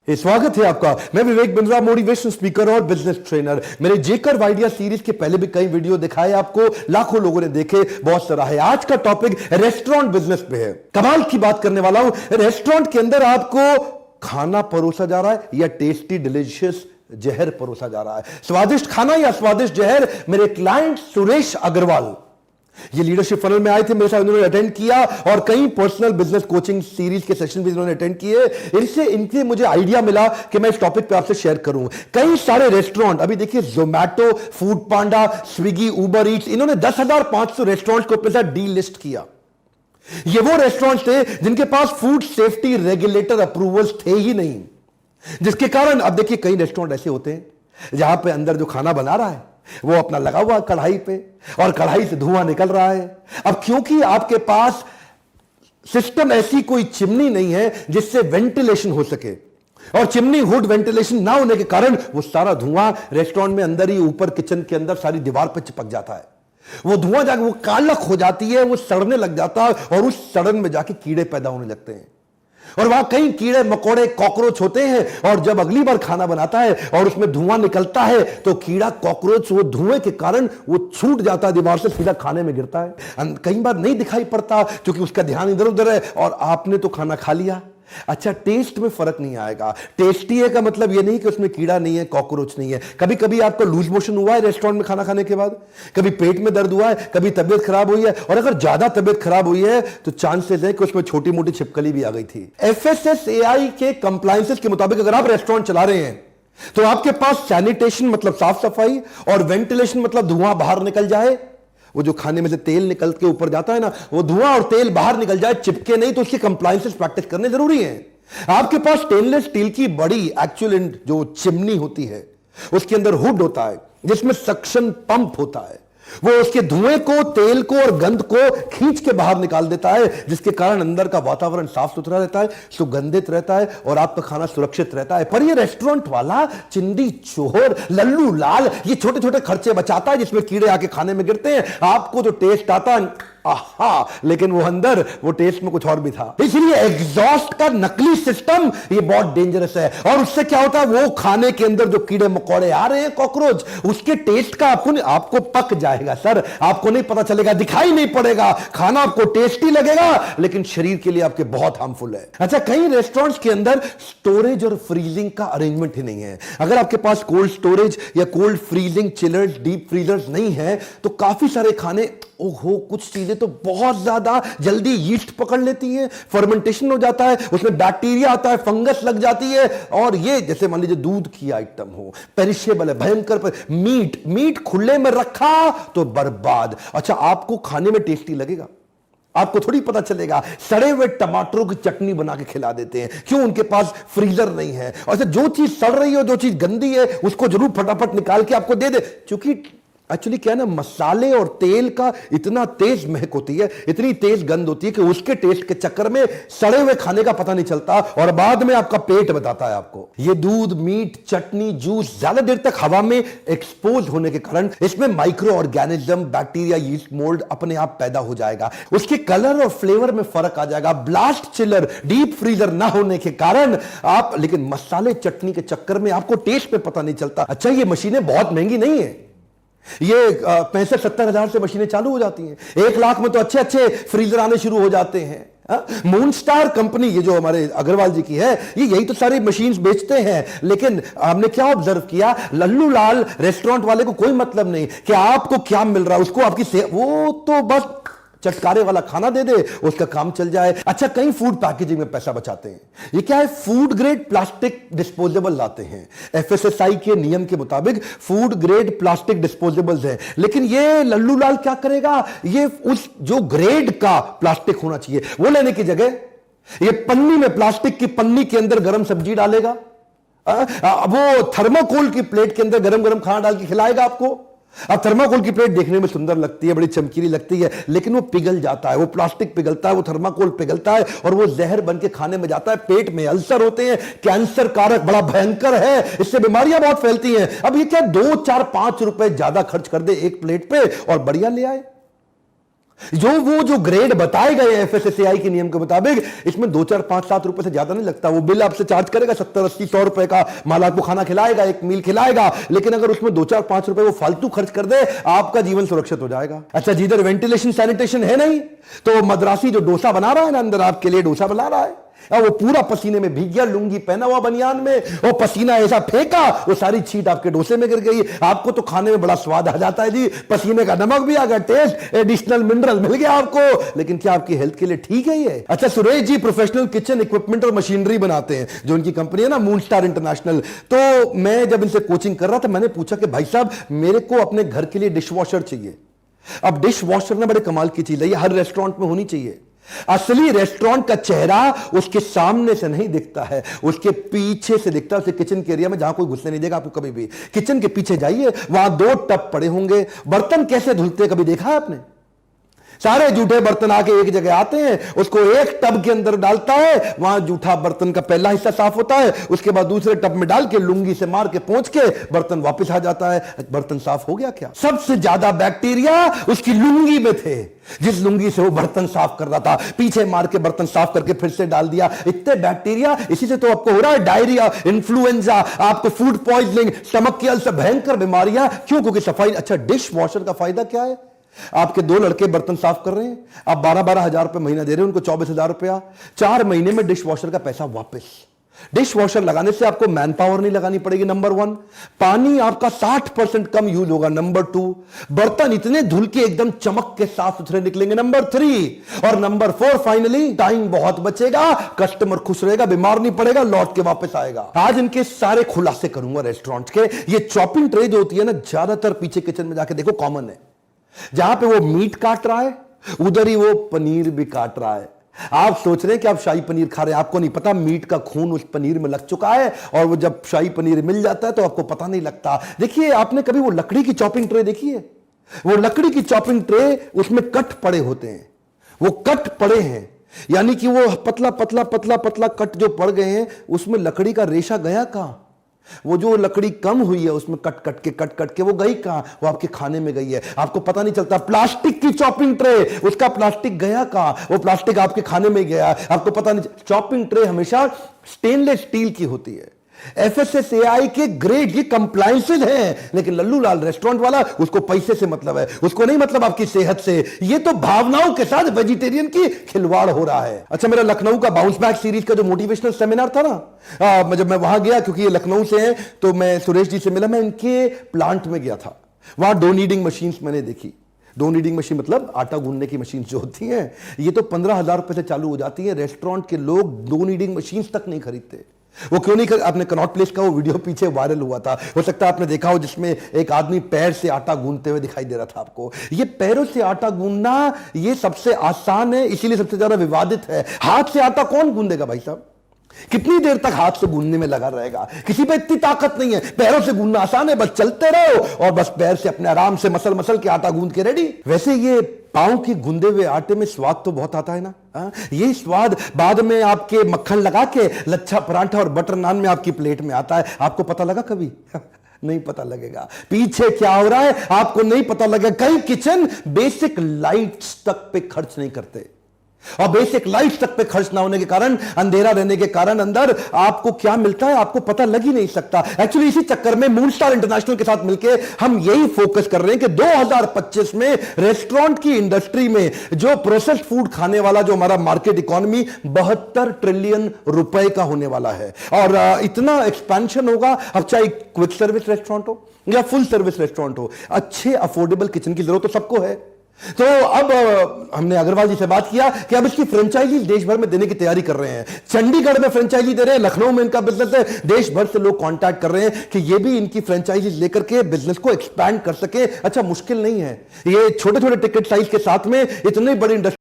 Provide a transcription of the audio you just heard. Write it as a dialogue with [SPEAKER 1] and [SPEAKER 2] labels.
[SPEAKER 1] स्वागत है आपका। मैं विवेक बिंद्रा, मोटिवेशन स्पीकर और बिजनेस ट्रेनर। मेरे जेकर आइडिया सीरीज के पहले भी कई वीडियो दिखाए आपको, लाखों लोगों ने देखे, बहुत सारा है। आज का टॉपिक रेस्टोरेंट बिजनेस पे है। कमाल की बात करने वाला हूं। रेस्टोरेंट के अंदर आपको खाना परोसा जा रहा है या टेस्टी डिलीशियस जहर परोसा जा रहा है? स्वादिष्ट खाना या स्वादिष्ट जहर? मेरे क्लाइंट सुरेश अग्रवाल ये लीडरशिप फनल में आए थे, मेरे साथ उन्होंने अटेंड किया और कई पर्सनल बिजनेस कोचिंग सीरीज के सेशन भी उन्होंने अटेंड किए। इनसे मुझे आइडिया मिला कि मैं इस टॉपिक पे आपसे शेयर करूं। कई सारे रेस्टोरेंट, अभी देखिए जोमैटो, फूड पांडा, स्विगी, उबर ईट्स, इन्होंने 10,500 रेस्टोरेंट को अपने साथ डी लिस्ट किया। ये वो रेस्टोरेंट थे जिनके पास फूड सेफ्टी रेगुलेटर अप्रूवल्स थे ही नहीं, जिसके कारण अब देखिए कई रेस्टोरेंट ऐसे होते हैं जहां पे अंदर जो खाना बना रहा है वो अपना लगा हुआ कढ़ाई पे और कढ़ाई से धुआं निकल रहा है। अब क्योंकि आपके पास सिस्टम ऐसी कोई चिमनी नहीं है जिससे वेंटिलेशन हो सके, और चिमनी हुड वेंटिलेशन ना होने के कारण वो सारा धुआं रेस्टोरेंट में अंदर ही ऊपर किचन के अंदर सारी दीवार पे चिपक जाता है। वो धुआं जाके वो कालक हो जाती है, वो सड़ने लग जाता है और उस सड़न में जाके कीड़े पैदा होने लगते हैं और वहां कई कीड़े मकोड़े कॉकरोच होते हैं। और जब अगली बार खाना बनाता है और उसमें धुआं निकलता है तो कीड़ा कॉकरोच वो धुएं के कारण वो छूट जाता है दीवार से, सीधा खाने में गिरता है। कई बार नहीं दिखाई पड़ता क्योंकि उसका ध्यान इधर उधर है और आपने तो खाना खा लिया। अच्छा, टेस्ट में फर्क नहीं आएगा। टेस्टी है का मतलब यह नहीं कि उसमें कीड़ा नहीं है, कॉकरोच नहीं है। कभी कभी आपको लूज मोशन हुआ है रेस्टोरेंट में खाना खाने के बाद, कभी पेट में दर्द हुआ है, कभी तबीयत खराब हुई है, और अगर ज्यादा तबीयत खराब हुई है तो चांसेस है कि उसमें छोटी मोटी छिपकली भी आ गई थी। FSSAI के कंप्लायंसेस के मुताबिक अगर आप रेस्टोरेंट चला रहे हैं तो आपके पास सैनिटेशन मतलब साफ सफाई और वेंटिलेशन मतलब धुआं बाहर निकल जाए। वो जो खाने में से तेल निकल के ऊपर जाता है ना, वो धुआं और तेल बाहर निकल जाए, चिपके नहीं, तो उसके कंप्लायंसेस प्रैक्टिस करने जरूरी है। आपके पास स्टेनलेस स्टील की बड़ी एक्चुअल जो चिमनी होती है उसके अंदर हुड होता है जिसमें सक्शन पंप होता है। वो उसके धुएं को, तेल को और गंध को खींच के बाहर निकाल देता है, जिसके कारण अंदर का वातावरण साफ सुथरा रहता है, सुगंधित रहता है और आपका खाना सुरक्षित रहता है। पर ये रेस्टोरेंट वाला चिंदी चोर लल्लू लाल ये छोटे छोटे खर्चे बचाता है जिसमें कीड़े आके खाने में गिरते हैं। आपको जो टेस्ट आता है आहा, लेकिन वो अंदर वो टेस्ट में कुछ और भी था। इसलिए एग्जॉस्ट का नकली सिस्टम ये बहुत डेंजरस है। और उससे क्या होता है, वो खाने के अंदर जो कीड़े मकोड़े आ रहे हैं, कॉकरोच, उसके टेस्ट का आपको पक जाएगा सर, आपको नहीं पता चलेगा, दिखाई नहीं पड़ेगा। खाना आपको टेस्टी लगेगा लेकिन शरीर के लिए आपके बहुत हार्मफुल है। अच्छा, कई रेस्टोरेंट्स के अंदर स्टोरेज और फ्रीजिंग का अरेंजमेंट ही नहीं है। अगर आपके पास कोल्ड स्टोरेज या cold freezing chillers, deep freezers नहीं है तो काफी सारे खाने, ओहो, कुछ चीजें तो बहुत ज्यादा जल्दी यीस्ट पकड़ लेती हैं, फर्मेंटेशन हो जाता है, उसमें बैक्टीरिया आता है, फंगस लग जाती है। और ये जैसे मान लीजिए दूध की आइटम हो, पेरिशेबल है, भयंकर। मीट खुले में रखा तो बर्बाद। अच्छा, आपको खाने में टेस्टी लगेगा? आपको थोड़ी पता चलेगा। सड़े हुए टमाटरों की चटनी बना के खिला देते हैं, क्यों? उनके पास फ्रीजर नहीं है। और जो चीज सड़ रही हो, जो चीज गंदी है, उसको जरूर फटाफट निकाल के आपको दे दे, क्योंकि एक्चुअली क्या है ना, मसाले और तेल का इतना तेज महक होती है, इतनी तेज गंध होती है कि उसके टेस्ट के चक्कर में सड़े हुए खाने का पता नहीं चलता और बाद में आपका पेट बताता है आपको। ये दूध, मीट, चटनी, जूस ज्यादा देर तक हवा में एक्सपोज होने के कारण इसमें micro organism, bacteria, yeast, mould अपने आप पैदा हो जाएगा। उसके कलर और फ्लेवर में फर्क आ जाएगा। ब्लास्ट चिलर, डीप फ्रीजर ना होने के कारण आप, लेकिन मसाले चटनी के चक्कर में आपको टेस्ट में पता नहीं चलता। अच्छा, ये मशीनें बहुत महंगी नहीं है, ये 65-70 हजार से मशीनें चालू हो जाती हैं। 1 लाख में तो अच्छे अच्छे फ्रीजर आने शुरू हो जाते हैं। मूनस्टार कंपनी, ये जो हमारे अग्रवाल जी की है, ये यही तो सारी मशीन्स बेचते हैं। लेकिन हमने क्या ऑब्जर्व किया, लल्लू लाल रेस्टोरेंट वाले को कोई मतलब नहीं कि आपको क्या मिल रहा है, उसको आपकी वो तो बस चटकारे वाला खाना दे दे, उसका काम चल जाए। अच्छा, कई फूड पैकेजिंग में पैसा बचाते हैं। ये क्या है, फूड ग्रेड प्लास्टिक डिस्पोजेबल लाते हैं। FSSAI के नियम के मुताबिक फूड ग्रेड प्लास्टिक डिस्पोजेबल्स हैं, लेकिन ये लल्लू लाल क्या करेगा, ये उस जो ग्रेड का प्लास्टिक होना चाहिए वो लेने की जगह ये पन्नी में, प्लास्टिक की पन्नी के अंदर गरम सब्जी डालेगा, वो थर्माकोल की प्लेट के अंदर गरम गरम खाना डाल के खिलाएगा आपको। अब थर्माकोल की प्लेट देखने में सुंदर लगती है, बड़ी चमकीली लगती है, लेकिन वो पिघल जाता है, वो प्लास्टिक पिघलता है, वो थर्माकोल पिघलता है और वो जहर बन के खाने में जाता है। पेट में अल्सर होते हैं, कैंसर कारक, बड़ा भयंकर है, इससे बीमारियां बहुत फैलती हैं। अब ये क्या 2, 4, 5 रुपए ज्यादा खर्च कर दे एक प्लेट पे और बढ़िया ले आए। जो ग्रेड बताए गए एफएसएसएआई के नियम के मुताबिक, इसमें 2 4 5 7 रुपए से ज्यादा नहीं लगता। वो बिल आपसे चार्ज करेगा 70 80 100 रुपए का, माल आपको खाना खिलाएगा, एक मील खिलाएगा, लेकिन अगर उसमें 2 4 5 रुपए वो फालतू खर्च कर दे, आपका जीवन सुरक्षित हो जाएगा। अच्छा, जिधर वेंटिलेशन सैनिटेशन है नहीं, तो मद्रासी जो डोसा बना रहा है ना, अंदर आपके लिए डोसा बना रहा है, और वो पूरा पसीने में भीग गया, लुंगी पहना हुआ बनियान में, वो पसीना ऐसा फेंका, वो सारी छींट आपके डोसे में गिर गई। आपको तो खाने में बड़ा स्वाद आ जाता है जी, पसीने का नमक भी आ गया, टेस्ट, एडिशनल मिनरल मिल गया आपको, लेकिन क्या आपकी हेल्थ के लिए ठीक है ये? अच्छा, Suresh ji professional kitchen equipment और मशीनरी बनाते हैं, जो उनकी कंपनी है ना मून स्टार इंटरनेशनल। तो मैं जब इनसे कोचिंग कर रहा था, मैंने पूछा कि भाई साहब, मेरे को अपने घर के लिए डिश वॉशर चाहिए। अब डिश वॉशर ना बड़े कमाल की चीज है, ये हर रेस्टोरेंट में होनी चाहिए। असली रेस्टोरेंट का चेहरा उसके सामने से नहीं दिखता है, उसके पीछे से दिखता है। उसे किचन के एरिया में जहां कोई घुसने नहीं देगा आपको कभी भी, किचन के पीछे जाइए, वहां 2 टब पड़े होंगे। बर्तन कैसे धुलते हैं कभी देखा है आपने? सारे जूठे बर्तन आके एक जगह आते हैं, उसको एक टब के अंदर डालता है, वहां जूठा बर्तन का पहला हिस्सा साफ होता है, उसके बाद दूसरे टब में डाल के लुंगी से मार के पोंछ के बर्तन वापस आ जाता है। बर्तन साफ हो गया क्या? सबसे ज्यादा बैक्टीरिया उसकी लुंगी में थे, जिस लुंगी से वो बर्तन साफ कर रहा था, पीछे मार के बर्तन साफ करके फिर से डाल दिया। इतने बैक्टीरिया, इसी से तो आपको हो रहा है डायरिया, इन्फ्लुएंजा, आपको फूड पॉइजनिंग, स्टमक की अल्सर, भयंकर बीमारियां। क्यों? क्योंकि सफाई। अच्छा, डिश वॉशर का फायदा क्या है? आपके 2 लड़के बर्तन साफ कर रहे हैं, आप 12-12 हजार रुपए महीना दे रहे हैं उनको, 24 हजार रुपया, 4 महीने में डिश वॉशर का पैसा वापस। डिश वॉशर लगाने से आपको मैन पावर नहीं लगानी पड़ेगी, नंबर 1। पानी आपका 60% कम यूज होगा, नंबर 2। बर्तन इतने धुल के एकदम चमक के साफ सुथरे निकलेंगे, नंबर 3। और नंबर 4 फाइनली, टाइम बहुत बचेगा, कस्टमर खुश रहेगा, बीमार नहीं पड़ेगा, लौट के वापस आएगा। आज इनके सारे खुलासे करूंगा रेस्टोरेंट के। ये चॉपिंग ट्रे जो होती है ना, ज्यादातर पीछे किचन में जाके देखो कॉमन है। जहां पे वो मीट काट रहा है, उधर ही वो पनीर भी काट रहा है। आप सोच रहे हैं कि आप शाही पनीर खा रहे हैं, आपको नहीं पता मीट का खून उस पनीर में लग चुका है, और वो जब शाही पनीर मिल जाता है तो आपको पता नहीं लगता। देखिए, आपने कभी वो लकड़ी की चॉपिंग ट्रे देखी है? वो लकड़ी की चॉपिंग ट्रे, उसमें कट पड़े होते हैं, वो कट पड़े हैं, यानी कि वो पतला पतला पतला पतला कट जो पड़ गए हैं, उसमें लकड़ी का रेशा गया कहां? वो जो लकड़ी कम हुई है उसमें कट कट के वो गई कहां? वो आपके खाने में गई है, आपको पता नहीं चलता। प्लास्टिक की चॉपिंग ट्रे, उसका प्लास्टिक गया कहां? वो प्लास्टिक आपके खाने में गया, आपको पता नहीं। चॉपिंग ट्रे हमेशा स्टेनलेस स्टील की होती है। एफएसएसएआई के ग्रेड, ये कंप्लायंसेस हैं, लेकिन लल्लू लाल रेस्टोरेंट वाला, उसको पैसे से मतलब है, उसको नहीं मतलब आपकी सेहत से। ये तो भावनाओं के साथ वेजिटेरियन की खिलवाड़ हो रहा है। अच्छा, मेरा लखनऊ का बाउंस बैक सीरीज का जो मोटिवेशनल सेमिनार था ना, जब मैं वहां गया, क्योंकि ये लखनऊ से हैं, तो मैं सुरेश जी से मिला, मैं इनके प्लांट में गया था। वहां 2 नीडिंग मशीन मैंने देखी। 2 नीडिंग मशीन मतलब आटा गूंदने की मशीन जो होती है, ये तो 15,000 रुपए से चालू हो जाती है। रेस्टोरेंट के लोग 2 नीडिंग मशीन तक नहीं खरीदते। वो क्यों नहीं कर? आपने कनॉट प्लेस का वो वीडियो पीछे वायरल हुआ था, हो सकता है आपने देखा हो, जिसमें एक आदमी पैर से आटा गूंदते हुए दिखाई दे रहा था आपको। ये पैरों से आटा गूंदना ये सबसे आसान है, इसीलिए सबसे ज्यादा विवादित है। हाथ से आटा कौन गूंदेगा भाई साहब? कितनी देर तक हाथ से गूंदने में लगा रहेगा? किसी पे इतनी ताकत नहीं है। पैरों से गूंदना आसान है, बस चलते रहो और बस पैर से अपने आराम से मसल मसल के आटा गूंद के रेडी। वैसे ये पांव के गूंदे हुए आटे में स्वाद तो बहुत आता है ना। ये स्वाद बाद में आपके मक्खन लगा के लच्छा परांठा और बटर नान में आपकी प्लेट में आता है। आपको पता लगा कभी? नहीं पता लगेगा। पीछे क्या हो रहा है आपको नहीं पता लगेगा। कई किचन बेसिक लाइट्स तक पे खर्च नहीं करते, और बेसिक लाइट तक पे खर्च ना होने के कारण, अंधेरा रहने के कारण अंदर आपको क्या मिलता है आपको पता लग ही नहीं सकता। एक्चुअली इसी चक्कर में मून स्टार इंटरनेशनल के साथ मिलकर हम यही फोकस कर रहे हैं कि 2025 में रेस्टोरेंट की इंडस्ट्री में जो प्रोसेस्ड फूड खाने वाला जो हमारा मार्केट इकोनॉमी 72 ट्रिलियन रुपए का होने वाला है, और इतना एक्सपेंशन होगा। अब चाहे क्विक सर्विस रेस्टोरेंट हो या फुल सर्विस रेस्टोरेंट हो, अच्छे अफोर्डेबल किचन की जरूरत तो सबको है। तो अब हमने अग्रवाल जी से बात किया कि अब इसकी फ्रेंचाइजी देश भर में देने की तैयारी कर रहे हैं। चंडीगढ़ में फ्रेंचाइजी दे रहे हैं, लखनऊ में इनका बिजनेस है, देश भर से लोग कांटेक्ट कर रहे हैं कि ये भी इनकी फ्रेंचाइजी लेकर के बिजनेस को एक्सपैंड कर सके। अच्छा, मुश्किल नहीं है, ये छोटे छोटे टिकट साइज के साथ में इतनी बड़ी इंडस्ट्री